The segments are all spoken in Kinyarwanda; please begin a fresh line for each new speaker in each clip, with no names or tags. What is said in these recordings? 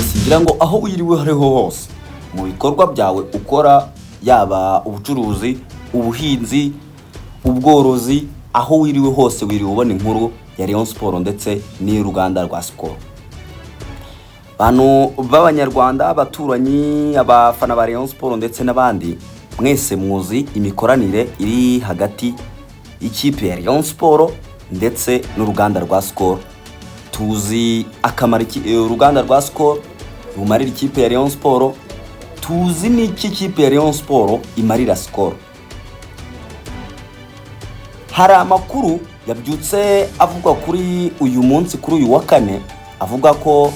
mwese ngira ngo aho wiriwe hariho hose mu bikorwa byawe ukora, yaba ubucuruzi, ubuhinzi, ubworozi, aho wiriwe hose wiriwe ubona inkuru ya Rayon Sport ndetse n'uruganda rwa Skol. Bano b'abanyarwanda, abaturanyi, abafana ba Rayon Sport ndetse n'abandi, mwese muzi imikoranire iri hagati y'ikipe ya Rayon Sport ndetse n'uruganda rwa Skol. Tuzi akamaro uruganda rwa Skol rumarira ikipe ya Rayon Sport, tuzi n'iki kipe ya Rayon Sport imarira Skol. Hari amakuru yabyutse avuga kuri uyu munsi, kuri uyu wa kane, avuga ko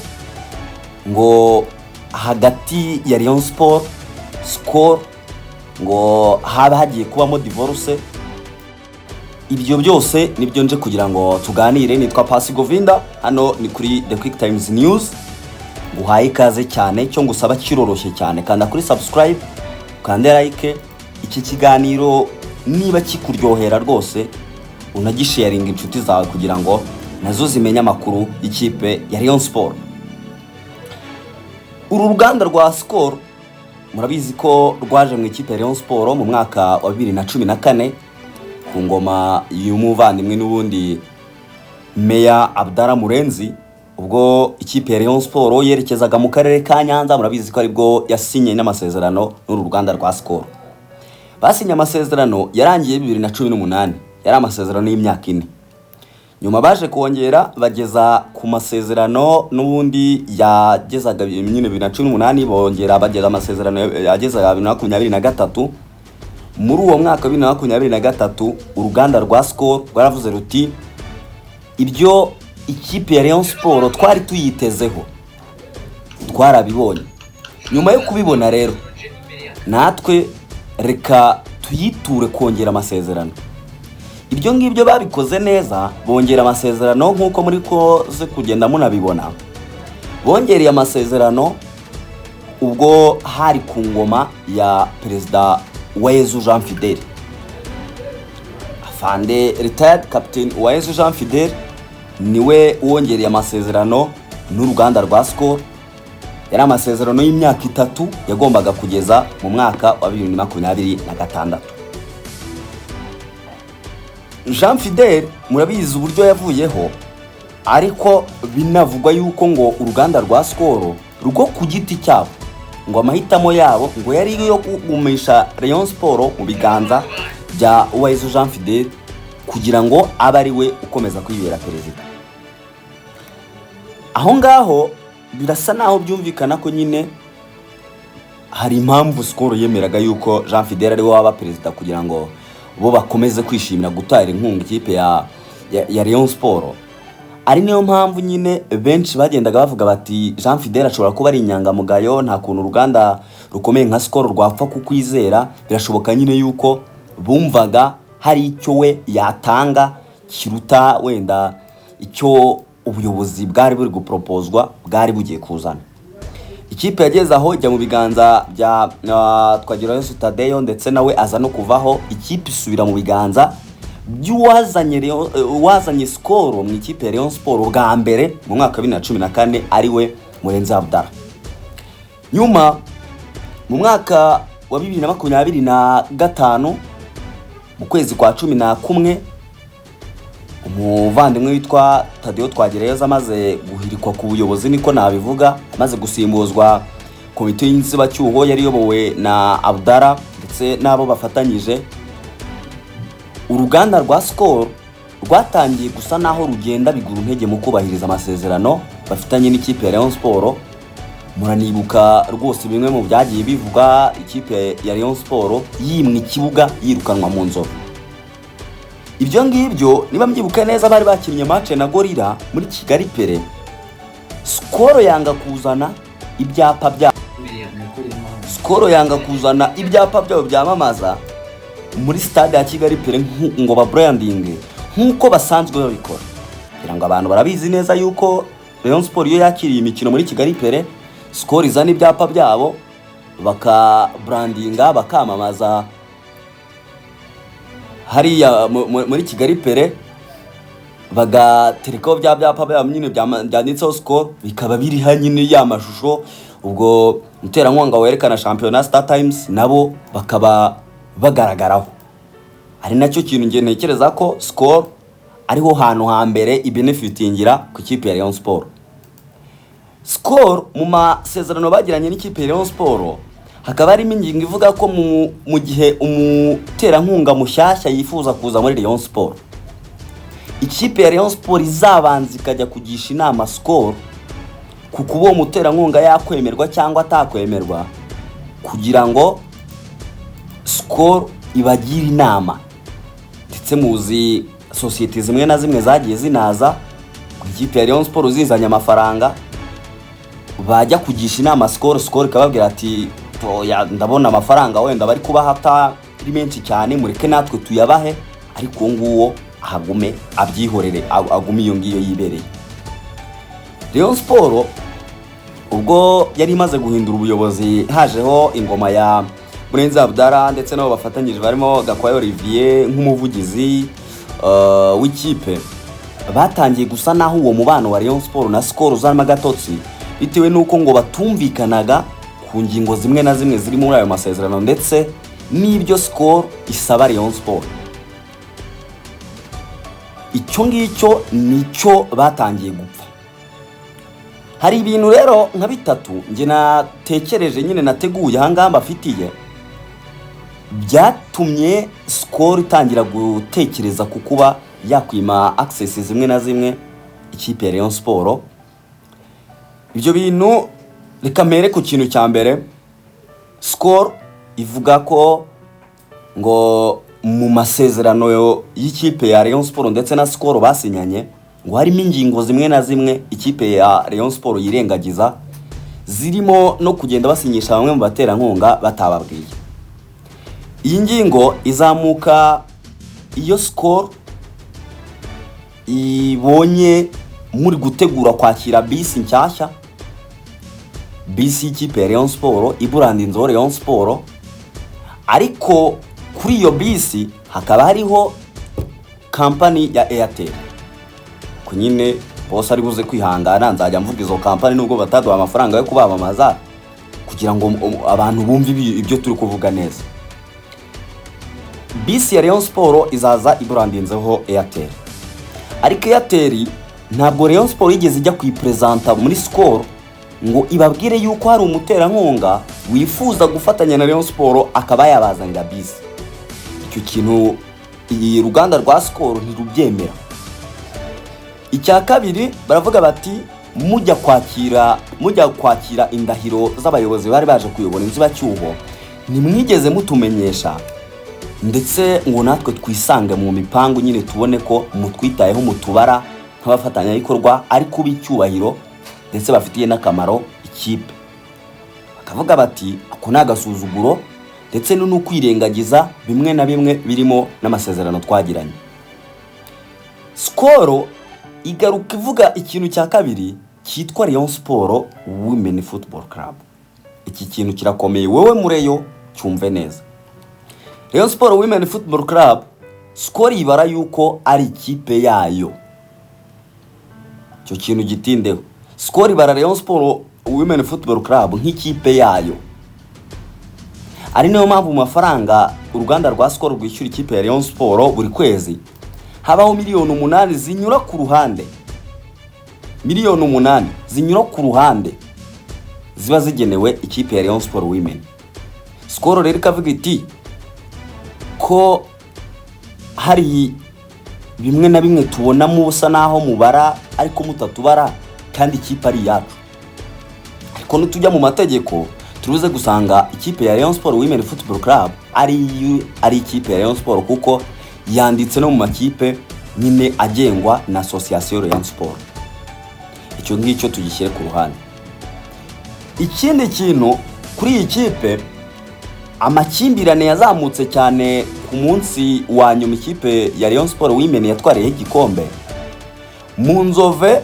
ngo hagati ya Rayon Sport, Skol, ngo haba hagiye kubamo divorce. Ibyo byose nibyo nje kugira ngo tuganire. Nitwa Pasi Govinda, hano ni kuri The Quick Times News. Guhaye ikaze cyane, cyo ngusaba kiroroshye cyane, kanda kuri subscribe, kanda like iki kiganiro niba kikuryohera rwose, unagisharinga inshuti zawe kugira ngo nazo zimenye amakuru y'ikipe ya Rayon Sport. Uru ruganda rwa Skol murabizi ko rwaje mu ikipe ya Rayon Sport mu mwaka wa 2014 ku ngoma y'umuvandimwe n'ubundi Meya Abdara Murenzi, ubwo ikipe ya Rayon Sport yerekezaga mu karere ka Nyanza. Murabizi ko aribwo yasinye n'amasezerano n'uru ruganda rwa Skol. Basinye amasezerano yarangiye 2018, yari amasezerano y'imyaka 4. Nyuma baje kongera bageza ku masezerano n'ubundi yagezaga nyine 2018, bongera bageza amasezerano yagezaga 2023. Muri uwo mwaka 2023 uruganda rwa Skol rwaravuze ruti ibyo ikipe ya Rayon Sport twari tuyitezeho twarabibonye. Nyuma yo kubibona rero, natwe reka tuyiture kongera amasezerano. Ibyo ngibyo babikoze neza, bongera amasezerano nk'uko muri koze kugenda munabibona. Bongereye amasezerano ubwo hari ku ngoma ya Perezida Yose Jean Fidel. Afande retired Captain Yose Jean Fidel niwe wongereye amasezerano n'uruganda rwa Skol. Yari amasezerano y'imyaka 3 yagombaga kugeza mu mwaka wa 2026. Jean Fidel murabizi uburyo yavuyeho, ariko binavugwa yuko ngo uruganda rwa Skol rugo ku giti cyabo, ngo amahitamo yabo ngo yari yo kugumisha Rayon Sport mu biganza bya Yose Jean Fidel kugira ngo abe ari we ukomeza kwibera perezida. Aho ngaho birasa naho byumvikana ko nyine hari impamvu Skol yemeraga yuko Jean Fidel ari we waba perezida kugira ngo bo bakomeze kwishimira gutara inkunga ikipe ya Rayon Sport. Ari niyo mpamvu nyine benshi bagendaga bavuga bati Jean Fidel ashobora kuba ari inyangamugayo, nta kuntu uruganda rukomeye nka Skol rwapfa kukwizera. Birashoboka nyine yuko bumvaga hari icyo we yatanga kiruta wenda icyo ubuyobozi bwari buri gupropozwa bwari bugiye kuzana. Ikipe yageze aho ijya mu biganza bya twagira Yose Tadeyo, ndetse nawe aza no kuvaho. Ikipe isubira mu biganza by'uwazanye Skol mu ikipe ya Rayon Sport bwa mbere mu mwaka wa 2014 ari we Murenzi Abdara. Nyuma mu mwaka wa 2025 mu kwezi kwa 11 umuvandimwe witwa Tadeyo Twagirayezu amaze guhirikwa ku buyobozi, niko nabivuga, amaze gusimbuzwa komite y'inzibacyuho yari yobowe na Abdara ndetse nabo bafatanyije. Uruganda rwa Skol rwatangiye gusa naho rugenda bigura intege mu kubahiriza amasezerano bafitanye n'ikipe ya Rayon Sport. Muranibuka rwose bimwe mu byagiye bivuga ikipe ya Rayon Sport yimwe ikibuga yirukanwa mu nzovu. Ibyo ngibyo niba myibuka neza bari bakinnye match na Gorilla muri Kigali Pere. Skol yanga kuzana ibyapa bya Skol yanga kuzana ibyapa byabo byamamaza muri stade ya Kigali Pere ngo ba branding nkuko basanzwe babikora. Kugira ngo abantu barabizi neza yuko Rayon Sport yo yakiriye imikino muri Kigali Pere, Skol izana ibyapa byabo baka brandinga bakamamaza hariya muri Kigali Pere. bagaterekaho bya byapa bya nyine byanditseho Skol, bikaba biri hanyine ya mashusho, ubwo umuterankunga werekana shampiyona Star Times nabo bakaba bagaragaraho. Ari nacyo kintu ngiye ntekereza ko Skol ariho hantu hambere ibenefitingira ku kipe ya Rayon Sport. Skol mu masezerano bagiranye n'ikipe ya Rayon Sport hakaba harimo ingingo ivuga ko mu gihe umuterankunga mushyashya yifuza kuza muri Rayon Sport, ikipe ya Rayon Sport izabanza ikajya kugisha inama Skol ku kuba uwo muterankunga yakwemerwa cyangwa atakwemerwa, kugira ngo Skol ibagire inama. Ndetse muzi sosiyete zimwe na zimwe zagiye zinaza ku ikipe ya Rayon Sport zizanye amafaranga, bajya kugisha inama Skol ikababwira ati ndabona amafaranga wenda bari kubaha atari menshi cyane, mureke natwe tuyabahe, ariko nguwo ahagume abyihorere, agume iyo ngiyo yibereye. Rayon Sport ubwo yari imaze guhindura ubuyobozi, hajeho ingoma ya Murenzi Abdara ndetse nabo bafatanyije barimo Gakwaya Olivier nk'umuvugizi w'ikipe, batangiye gusa naho uwo mubano wa Rayon Sport na Skol uzarimo agatotsi, bitewe nuko ngo batumvikanaga ku ngingo zimwe na zimwe ziri muri ayo masezerano ndetse n'ibyo Skol isaba Rayon Sport. Icyo ngicyo nicyo batangiye gupfa. Hari ibintu rero nka bitatu nge natekereje nyine nateguye ahangaha mbafitiye, byatumye Skol itangira gutekereza ku kuba yakwima access zimwe na zimwe ikipe ya Rayon Sport. Ibyo bintu reka mere ku kintu cya mbere. Skol ivuga ko ngo mu masezerano y'ikipe ya Rayon Sport ndetse na Skol basinyanye ngo harimo ingingo zimwe na zimwe ikipe ya Rayon Sport yirengagiza, zirimo no kugenda basinyisha bamwe mu baterankunga batababwiye. Iyi ngingo izamuka iyo Skol ibonye muri gutegura kwakira bisi nshyashya, bisi y'ikipe ya Rayon Sport iburandinzeho Rayon Sport, ariko kuri iyo bisi hakaba hariho kampani ya Airtel. Ko nyine bose ari buze kwihangana, nzajya mvuga izo kampani nubwo bataduha amafaranga yo kubamamaza, kugira ngo abantu bumve ibyo turi kuvuga neza. Bisi ya Rayon Sport izaza iburandinzeho Airtel, ariko Airtel ntabwo Rayon Sport yigeze ijya kuyipresenta muri Skol ngo ibabwire yuko hari umuterankunga wifuza gufatanya na Rayon Sport akaba yabazanira bisi. Icyo kintu iyi ruganda rwa Skol ntirubyemera. Icya kabiri baravuga bati mujya kwakira indahiro z'abayobozi bari baje kuyobora inzibacyuho, nimwigeze mutumenyesha, ndetse ngo natwe twisange mu mipango nyine tubone ko mutwitayeho mutubara nk'abafatanyabikorwa ariko b'icyubahiro ndetse bafitiye n'akamaro ikipe. Bakavuga bati ako nagasuzuguro ndetse no kwirengagiza bimwe na bimwe birimo n'amasezerano twagiranye. Skol igaruka ivuga ikintu cya kabiri cyitwa Rayon Sport Women Football Club. Iki kintu kirakomeye, wowe mureyo cyumve neza. Rayon Sport Women Football Club, Skol ibara yuko ari ikipe yayo. Cyo kintu gitindeho. Skol ibara Rayon Sport Women Football Club nk'ikipe yayo. Ari nayo mpamvu mu mafaranga uruganda rwa Skol rwishyura ikipe ya Rayon Sport buri kwezi habaho miliyoni 8 zinyura ku ruhande. Miliyoni 8 zinyura ku ruhande ziba zigenewe ikipe ya Rayon Sport Women. Skol rero ikavuga iti ko hari bimwe na bimwe tubona mu busa naho mubara ariko mutatubara kandi ikipe ari yacu. Ariko nutujya mu mategeko turuze gusanga ikipe ya Rayon Sport Women Football Club ari ikipe ya Rayon Sport kuko yanditse no mu makipe nyine agengwa na Association Rayon Sport. Icyo ngicyo tugishyire ku ruhande. Ikindi kintu kuri iyi kipe, amakimbirane yazamutse cyane ku munsi wa nyuma ikipe ya Rayon Sport Women yatwariye igikombe. Mu Nzove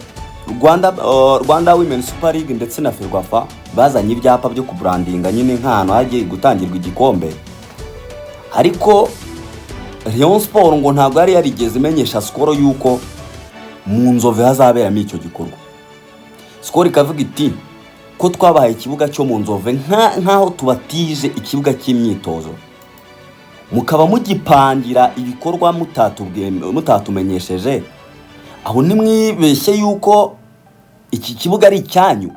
Rwanda Women Super League ndetse na Ferwafa bazanye ibyapa byo kubrandinga nyine nk'ahantu hagiye gutangirwa igikombe. Ariko Rayon Sport ngo ntabwo yari yarigeze imenyesha Skol yuko mu Nzove hazaberamo icyo gikorwa. Skol ikavuga iti ko twabahaye ikibuga cyo mu Nzove nkaho tubatije ikibuga cy'imyitozo, mukaba mugipangira ibikorwa mutatumenyesheje, aho nimwibeshye yuko iki kibuga ari icyanyu.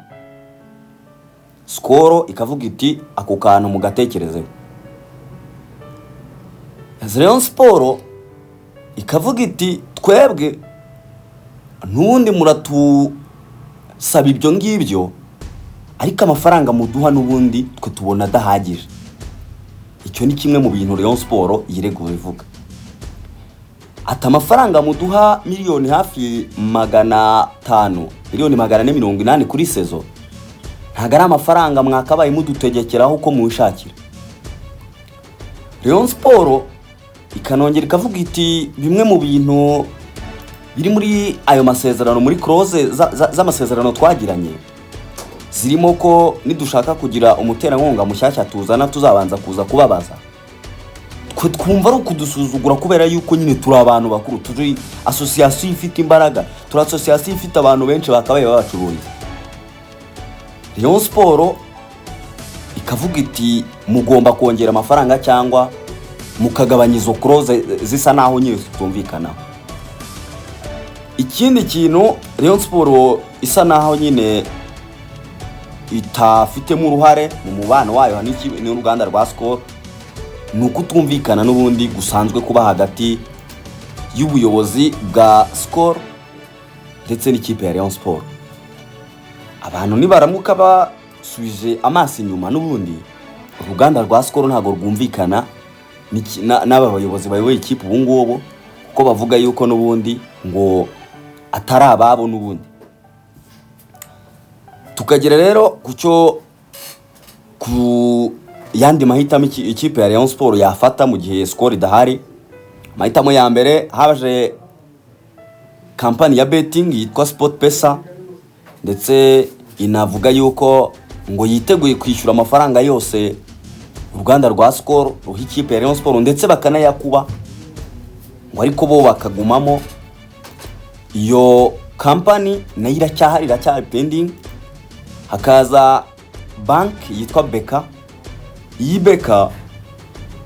Skol ikavuga iti ako kantu mugatekerezeho. Rayon Sport ikavuga iti twebwe n'ubundi muratusaba ibyo ngibyo, ariko amafaranga muduha n'ubundi twe tubona adahagije. Icyo ni kimwe mu bintu Rayon Sport yiregura ivuga. Ati amafaranga muduha miliyoni hafi 500, miliyoni 480 kuri sezo, ntago ari amafaranga mwakabaye mudutegekeraho uko mushakira. Rayon Sport ikanongera ikavuga iti bimwe mu bintu biri muri ayo masezerano, muri clause z'amasezerano twagiranye, zirimo ko nidushaka kugira umuterankunga mushyashya tuzana tuzabanza kuza kubabaza. Twe twumva ari ukudusuzugura kubera yuko nyine turi abantu bakuru, turi association ifite imbaraga, turi association ifite abantu benshi bakabaye babacururiza. Rayon Sport ikavuga iti mugomba kongera amafaranga cyangwa mukagabanya izo clause zisa naho nyine tutumvikana. Ikindi kintu Rayon Sport isa naho nyine itafitemo uruhare mu mubano wayo n'uruganda rwa Skol, ni ukutumvikana n'ubundi gusanzwe kuba hagati y'ubuyobozi bwa Skol ndetse n'ikipe ya Rayon Sport. Abantu nibaramuka basubije amaso inyuma, n'ubundi uruganda rwa Skol ntago rwumvikana n'aba bayobozi bayoboye ikipe ubu ngubu, kuko bavuga yuko n'ubundi ngo atari ababo n'ubundi. Tukagira rero ku yandi mahitamo ikipe ya Rayon Sport yafata mu gihe Skol idahari. Mahitamo ya mbere haje kampani ya betting yitwa Sport Pesa, ndetse inavuga yuko ngo yiteguye kwishyura amafaranga yose uruganda rwa Skol ruha ikipe ya Rayon Sport, ndetse bakanayakuba ngo ariko bo bakagumamo. Iyo kampani nayo iracyari pending. Hakaza bank yitwa Beka. Iyi Beka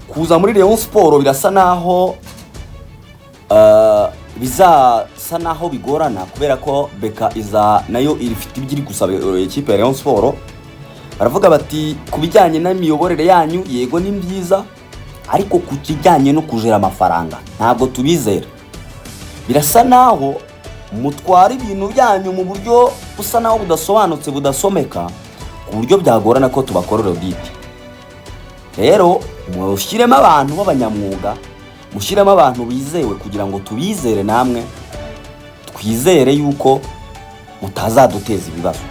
kuza muri Rayon Sport birasa naho bizasa naho bigorana, kubera ko Beka nayo ifite ibyo iri gusaba ikipe ya Rayon Sport. Baravuga bati kubijyanye n'imiyoborere yanyu yego ni byiza, ariko kukijyanye no kujera amafaranga ntabwo tubizera. Birasa naho mutwara ibintu byanyu mu buryo busa naho budasobanutse, budasomeka, ku buryo byagorana ko tubakorera audit. Rero mushyiremo abantu b'abanyamwuga, mushyiremo abantu bizewe kugira ngo tubizere, namwe twizere yuko mutazaduteza ibibazo.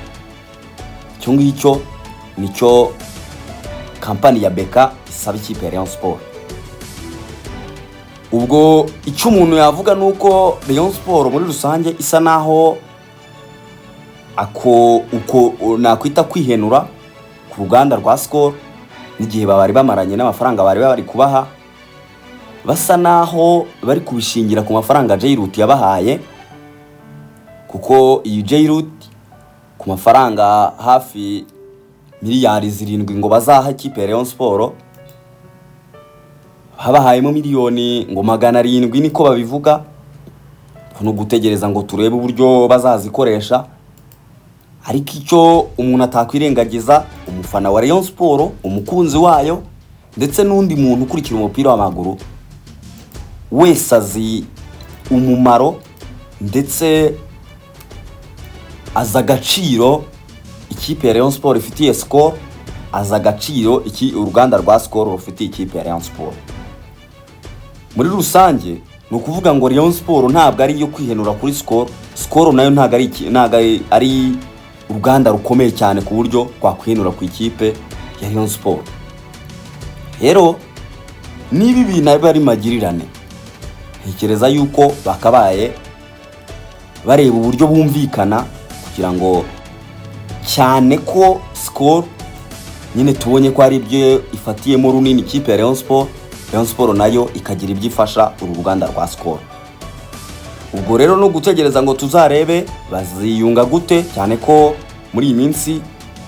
Icyo ngicyo nicyo kampani ya Beka isaba ikipe ya Rayon Sport. Ubwo icyo umuntu yavuga nuko Rayon Sport muri rusange isa naho uko nakwita kwihenura ku ruganda rwa Skol, n'igihe bari bamaranye n'amafaranga bari kubaha, basa naho bari kubishingira ku mafaranga Rutty yabahaye, kuko iyi Rutty ku mafaranga hafi miliyari 7 ngo bazaha ikipe ya Rayon Sport, habahayemo miliyoni ngo 700 niko babivuga. Kuno gutegereza ngo turebe uburyo bazazikoresha. Ariko icyo umuntu atakwirengagiza, umufana wa Rayon Sport, umukunzi wayo, ndetse n'undi muntu ukurikira umupira w'amaguru wese azi umumaro ndetse aza agaciro ikipe ya Rayon Sport ifitiye Skol, aza agaciro uruganda rwa Skol rufitiye ikipe ya Rayon Sport. Muri rusange ni ukuvuga ngo Rayon Sport ntabwo ari iyo kwihenura kuri Skol. Skol nayo ntabwo ari uruganda rukomeye cyane ku buryo twakwihenura ku ikipe ya Rayon Sport. Rero nibi bintu bari magirirane, ntekereza yuko bakabaye bareba uburyo bumvikana, kugira ngo cyane ko Skol nyine tubonye ko ari ibyo ifatiyemo runini ikipe ya Rayon Sport, Rayon Sport nayo ikagira ibyo ifasha uru ruganda rwa Skol. ubwo rero no gutegereza ngo tuzarebe baziyunga gute, cyane ko muri iyi minsi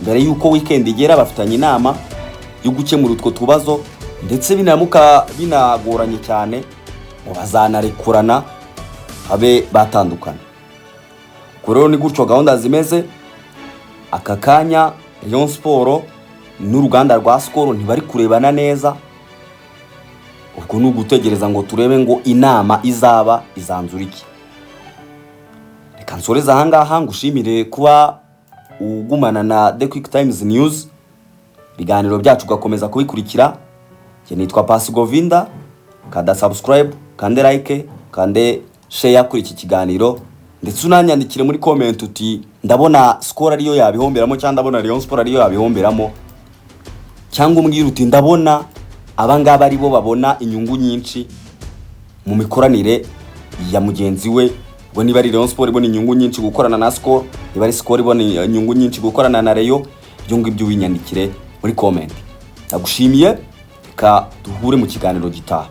mbere yuko weekend igera bafitanye inama yo gukemura utwo tubazo, ndetse binamuka binagoranye cyane ngo bazanarekurana habe batandukana. Ubwo rero ni gutyo gahunda zimeze. Aka kanya Rayon Sport n'uruganda rwa Skol ntibari kurebana neza, ubwo ni ugutegereza ngo turebe ngo inama izaba izanzura iki. Reka nsoreza ahangaha ngushimire kuba ugumana na The Quick Times News, ibiganiro byacu ugakomeza kubikurikira. Njye nitwa Pasi Govinda, kanda subscribe, kande like, kande share kuri iki kiganiro, ndetse unanyandikire muri comment uti ndabona Skol ariyo yabihomberamo cyangwa ndabona Rayon Sport ariyo yabihomberamo, cyangwa umbwira uti ndabona abangaba ari bo babona inyungu nyinshi mu mikoranire ya mugenzi we. Ngo niba ari Rayon Sport ibona inyungu nyinshi gukorana na Skol, niba ari Skol ibona inyungu nyinshi gukorana na Rayon, ibyo ngibyo winyandikire muri comment. Ndagushimiye, reka duhure mu kiganiro gitaha.